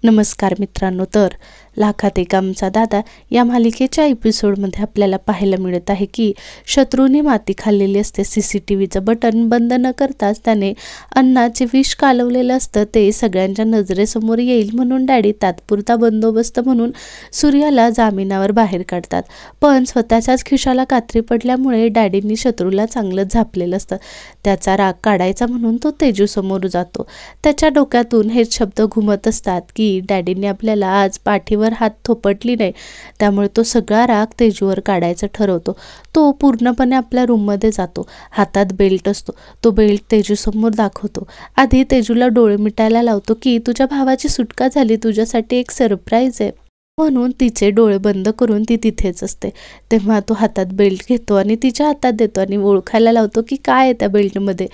नमस्कार मित्रांनो, तर लाखात एक आमचा दादा या मालिकेच्या एपिसोडमध्ये आपल्याला पाहायला मिळत आहे की शत्रूने माती खाल्लेली असते. CCTVचं बटन बंद न करताच त्याने अन्नाचे विष कालवलेलं असतं ते सगळ्यांच्या नजरेसमोर येईल म्हणून डॅडी तात्पुरता बंदोबस्त म्हणून सूर्याला जामिनावर बाहेर काढतात. पण स्वतःच्याच खिशाला कात्री पडल्यामुळे डॅडींनी शत्रूला चांगलंच झापलेलं असतं. त्याचा राग काढायचा म्हणून तो तेजूसमोर जातो. त्याच्या डोक्यातून हेच शब्द घुमत असतात की डॅडींनी आपल्याला आज पाठीवर हात थोपटली नाही, त्यामुळे तो सगळा राग तेजूवर काढायचं ठरवतो. तो पूर्णपणे आपल्या रूममध्ये जातो. हातात बेल्ट असतो. तो बेल्ट तेजूसमोर दाखवतो. आधी तेजूला डोळे मिटायला लावतो की तुझ्या भावाची सुटका झाली, तुझ्यासाठी एक सरप्राईज आहे म्हणून तिचे डोळे बंद करून ती तिथेच असते. तेव्हा तो हातात बेल्ट घेतो आणि तिच्या हातात देतो आणि ओळखायला लावतो की काय आहे त्या बेल्टमध्ये,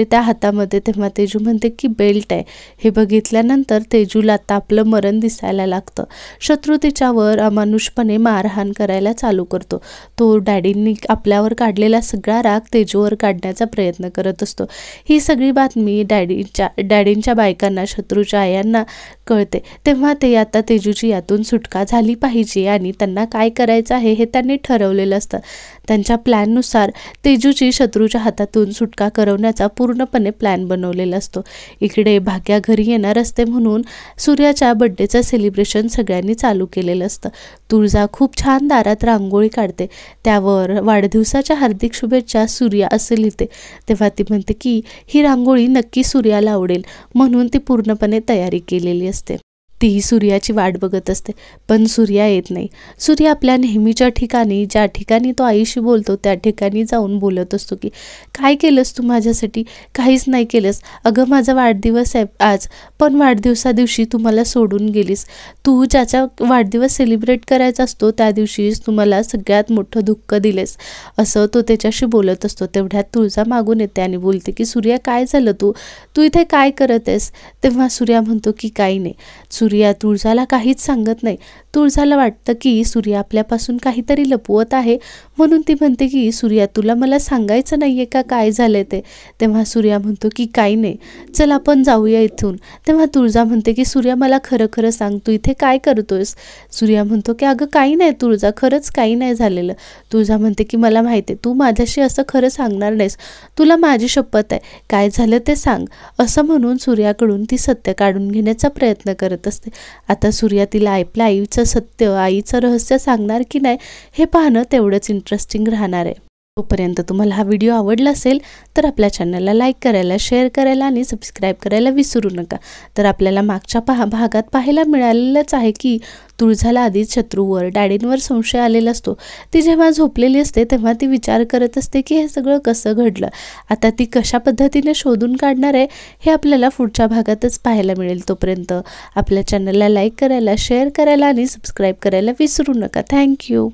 त्या हातामध्ये. तेव्हा तेजू म्हणते की बेल्ट आहे. हे बघितल्यानंतर तेजूला आता आपलं मरण दिसायला लागतं. शत्रू तिच्यावर अमानुषपणे मारहाण करायला चालू करतो. तो डॅडींनी आपल्यावर काढलेला सगळा राग तेजूवर काढण्याचा प्रयत्न करत असतो. ही सगळी बातमी डॅडींच्या बायकांना, शत्रूच्या आयांना कळते. तेव्हा ते आता तेजूची यातून सुटका झाली पाहिजे आणि त्यांना काय करायचं आहे हे त्यांनी ठरवलेलं असतं. त्यांच्या प्लॅननुसार तेजूची शत्रूच्या हातातून सुटका करवण्याचा पूर्णपणे प्लॅन बनवलेला असतो. इकडे भाग्या घरी येणार असते म्हणून सूर्याच्या बड्डेचं सेलिब्रेशन सगळ्यांनी चालू केलेलं असतं. तुळजा खूप छान दारात रांगोळी काढते. त्यावर वाढदिवसाच्या हार्दिक शुभेच्छा सूर्या असं लिहिते. तेव्हा ती म्हणते की ही रांगोळी नक्की सूर्याला आवडेल म्हणून ती पूर्णपणे तयारी केलेली असते. ती सूर्याची वाट बघत असते पण सूर्या येत नाही. सूर्या आपल्या नेहमीच्या ठिकाणी, ज्या ठिकाणी तो आईशी बोलतो त्या ठिकाणी जाऊन बोलत असतो की काय केलंस तू माझ्यासाठी? काहीच नाही केलंस. अगं माझा वाढदिवस आहे आज, पण वाढदिवसा दिवशी तू मला सोडून गेलीस. तू ज्याचा वाढदिवस सेलिब्रेट करायचा असतो त्या दिवशीच तू मला सगळ्यात मोठं दुःख दिलेस, असं तो त्याच्याशी बोलत असतो. तेवढ्यात तुळजा मागून येते आणि बोलते की सूर्या काय झालं, तू इथे काय करत आहेस? तेव्हा सूर्या म्हणतो की काही नाही. सूर्या तुळजाला काहीच सांगत नाही. तुळजाला वाटतं की सूर्या आपल्यापासून काहीतरी लपवत आहे म्हणून ती म्हणते की सूर्या तुला मला सांगायचं नाहीये का काय झालंय ते? तेव्हा सूर्या म्हणतो की काही नाही, चल आपण जाऊया इथून. तेव्हा तुळजा म्हणते की सूर्या मला खरं खरं सांग, तू इथे काय करतोयस? सूर्या म्हणतो की अगं काही नाही तुळजा, खरंच काही नाही झालेलं. तुळजा म्हणते की मला माहिती आहे तू माझ्याशी असं खरं सांगणार नाहीस, तुला माझी शपथ आहे, काय झालं ते सांग, असं म्हणून सूर्याकडून ती सत्य काढून घेण्याचा प्रयत्न करत असते. आता सूर्या तिला आपल्या आईचं सत्य, आईचं रहस्य सांगणार की नाही हे पाहणं तेवढंच इंटरेस्टिंग राहणार आहे. तोपर्यंत तुम्हाला हा व्हिडिओ आवडला असेल तर आपल्या चॅनलला लाईक करायला, शेअर करायला आणि सबस्क्राईब करायला विसरू नका. तर आपल्याला मागच्या भागात पाहायला मिळालेलंच आहे की तुळजाला आधीच शत्रूवर, डॅडींवर संशय आलेला असतो. ती जेव्हा झोपलेली असते तेव्हा ती विचार करत असते की हे सगळं कसं घडलं. आता ती कशा पद्धतीने शोधून काढणार आहे हे आपल्याला पुढच्या भागातच पाहायला मिळेल. तोपर्यंत आपल्या चॅनलला लाईक करायला, शेअर करायला आणि सबस्क्राईब करायला विसरू नका. थँक्यू.